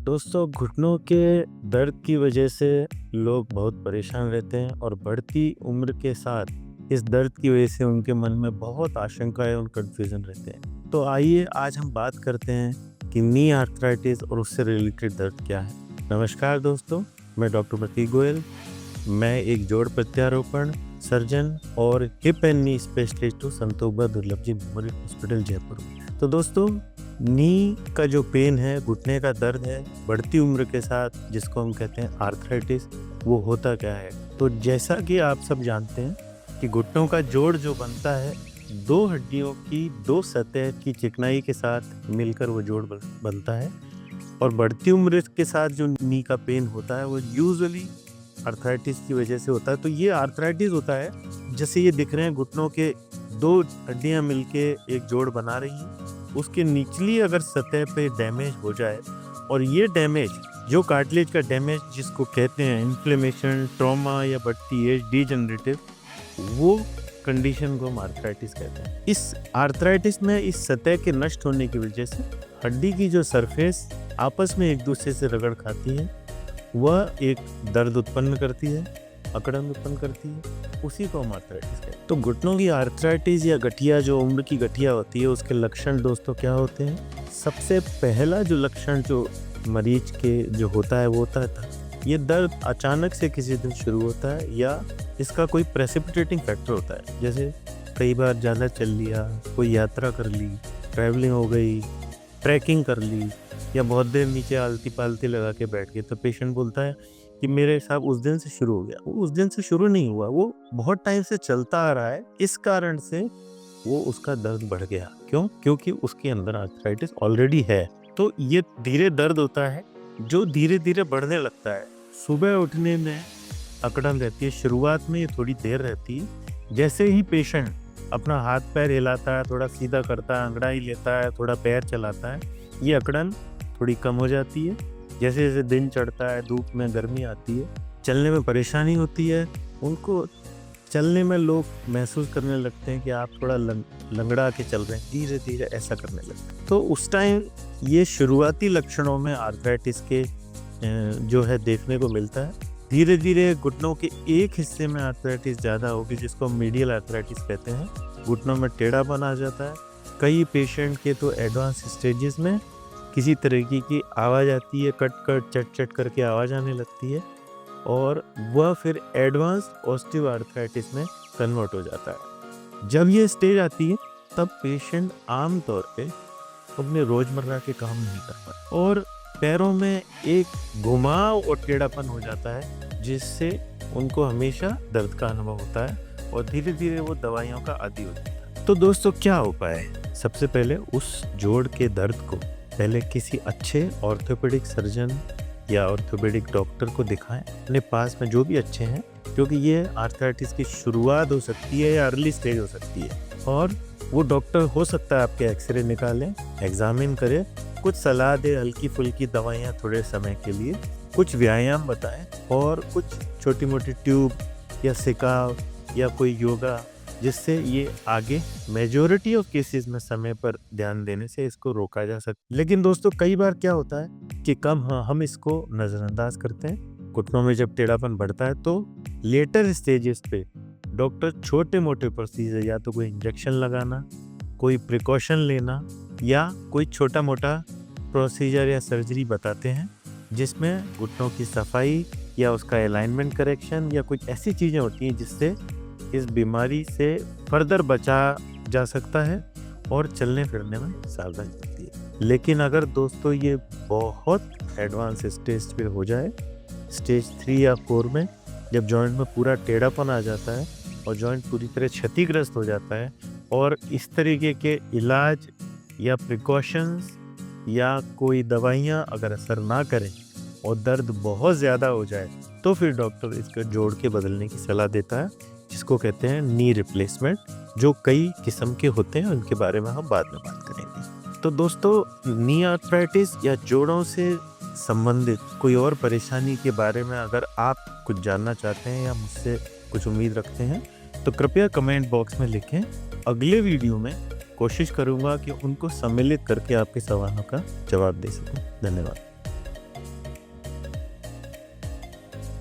दोस्तों, घुटनों के दर्द की वजह से लोग बहुत परेशान रहते हैं और बढ़ती उम्र के साथ इस दर्द की वजह से उनके मन में बहुत आशंकाएं और कन्फ्यूजन रहते हैं। तो आइए आज हम बात करते हैं कि नी आर्थराइटिस और उससे रिलेटेड दर्द क्या है। नमस्कार दोस्तों, मैं डॉक्टर प्रतीक गोयल। मैं एक जोड़ प्रत्यारोपण सर्जन और हिप एंड नी स्पेशलिस्ट हूँ संतोष दुर्लभ जी मेमोरियल हॉस्पिटल जयपुर। तो दोस्तों, नी का जो पेन है, घुटने का दर्द है, बढ़ती उम्र के साथ जिसको हम कहते हैं आर्थराइटिस, वो होता क्या है। तो जैसा कि आप सब जानते हैं कि घुटनों का जोड़ जो बनता है, दो हड्डियों की दो सतह की चिकनाई के साथ मिलकर वो जोड़ बनता है। और बढ़ती उम्र के साथ जो नी का पेन होता है वो यूजुअली आर्थराइटिस की वजह से होता है। तो ये आर्थराइटिस होता है, जैसे ये दिख रहे हैं, घुटनों के दो हड्डियां मिलके एक जोड़ बना रही हैं। उसके निचली अगर सतह पे डैमेज हो जाए, और ये डैमेज जो कार्टिलेज का डैमेज जिसको कहते हैं इन्फ्लेमेशन, ट्रॉमा या बढ़ती एज, डीजनरेटिव, वो कंडीशन को हम आर्थराइटिस कहते हैं। इस आर्थराइटिस में इस सतह के नष्ट होने की वजह से हड्डी की जो सरफेस आपस में एक दूसरे से रगड़ खाती है, वह एक दर्द उत्पन्न करती है, अकड़न उत्पन्न करती है, उसी को हम आर्थराइटिस कहते हैं। तो घुटनों की आर्थराइटिस या गठिया, जो उम्र की गठिया होती है, उसके लक्षण दोस्तों क्या होते हैं। सबसे पहला जो लक्षण जो मरीज के जो होता है वो होता है ये दर्द अचानक से किसी दिन शुरू होता है, या इसका कोई प्रेसिपिटेटिंग फैक्टर होता है। जैसे कई बार ज़्यादा चल लिया, कोई यात्रा कर ली, ट्रैवलिंग हो गई, ट्रैकिंग कर ली, या बहुत देर नीचे आलती पालती लगा के बैठ गए, तो पेशेंट बोलता है कि मेरे साहब उस दिन से शुरू हो गया। वो उस दिन से शुरू नहीं हुआ, वो बहुत टाइम से चलता आ रहा है, इस कारण से वो उसका दर्द बढ़ गया। क्यों? क्योंकि उसके अंदर आर्थराइटिस ऑलरेडी है। तो ये धीरे दर्द होता है जो धीरे धीरे बढ़ने लगता है। सुबह उठने में अकड़न रहती है, शुरुआत में ये थोड़ी देर रहती है। जैसे ही पेशेंट अपना हाथ पैर हिलाता है, थोड़ा सीधा करता है, अंगड़ाई लेता है, थोड़ा पैर चलाता है, ये अकड़न थोड़ी कम हो जाती है। जैसे जैसे दिन चढ़ता है, धूप में गर्मी आती है, चलने में परेशानी होती है, उनको चलने में लोग महसूस करने लगते हैं कि आप थोड़ा लंगड़ा के चल रहे हैं, धीरे धीरे ऐसा करने लगते हैं। तो उस टाइम ये शुरुआती लक्षणों में आर्थराइटिस के जो है देखने को मिलता है। धीरे धीरे घुटनों के एक हिस्से में आर्थराइटिस ज़्यादा होगी, जिसको मीडियल आर्थराइटिस कहते हैं। घुटनों में टेढ़ापन आ जाता है। कई पेशेंट के तो एडवांस स्टेजेस में किसी तरीके की आवाज़ आती है, कट कट चट चट करके आवाज़ आने लगती है, और वह फिर एडवांस ऑस्टियो आर्थराइटिस में कन्वर्ट हो जाता है। जब ये स्टेज आती है तब पेशेंट आमतौर पे अपने रोज़मर्रा के काम नहीं कर पाते, और पैरों में एक घुमाव और टेढ़ापन हो जाता है, जिससे उनको हमेशा दर्द का अनुभव होता है, और धीरे धीरे वो दवाइयों का आदी हो जाता है। तो दोस्तों, क्या उपाय है? सबसे पहले उस जोड़ के दर्द को पहले किसी अच्छे ऑर्थोपेडिक सर्जन या ऑर्थोपेडिक डॉक्टर को दिखाएं, अपने पास में जो भी अच्छे हैं, क्योंकि ये आर्थराइटिस की शुरुआत हो सकती है या अर्ली स्टेज हो सकती है। और वो डॉक्टर हो सकता है आपके एक्सरे निकालें, एग्जामिन करें, कुछ सलाह दे, हल्की फुल्की दवाइयाँ थोड़े समय के लिए, कुछ व्यायाम बताएं, और कुछ छोटी मोटी ट्यूब या सिकाव या कोई योगा, जिससे ये आगे मेजॉरिटी ऑफ केसेस में समय पर ध्यान देने से इसको रोका जा सकता है। लेकिन दोस्तों, कई बार क्या होता है कि हम इसको नज़रअंदाज करते हैं। घुटनों में जब टेढ़ापन बढ़ता है तो लेटर स्टेजेस पे डॉक्टर छोटे मोटे प्रोसीजर, या तो कोई इंजेक्शन लगाना, कोई प्रिकॉशन लेना, या कोई छोटा मोटा प्रोसीजर या सर्जरी बताते हैं, जिसमें घुटनों की सफाई या उसका अलाइनमेंट करेक्शन या कुछ ऐसी चीज़ें होती हैं जिससे इस बीमारी से फर्दर बचा जा सकता है और चलने फिरने में सावधानी होती है। लेकिन अगर दोस्तों ये बहुत एडवांस स्टेज पे हो जाए, स्टेज 3 या 4 में, जब जॉइंट में पूरा टेढ़ापन आ जाता है और जॉइंट पूरी तरह क्षतिग्रस्त हो जाता है, और इस तरीके के इलाज या प्रिकॉशंस या कोई दवाइयाँ अगर असर ना करें और दर्द बहुत ज़्यादा हो जाए, तो फिर डॉक्टर इसको जोड़ के बदलने की सलाह देता है, जिसको कहते हैं नी रिप्लेसमेंट, जो कई किस्म के होते हैं, उनके बारे में हम बाद में बात करेंगे। तो दोस्तों, नी आर्थराइटिस या जोड़ों से संबंधित कोई और परेशानी के बारे में अगर आप कुछ जानना चाहते हैं या मुझसे कुछ उम्मीद रखते हैं, तो कृपया कमेंट बॉक्स में लिखें। अगले वीडियो में कोशिश करूँगा कि उनको सम्मिलित करके आपके सवालों का जवाब दे सकूँ। धन्यवाद।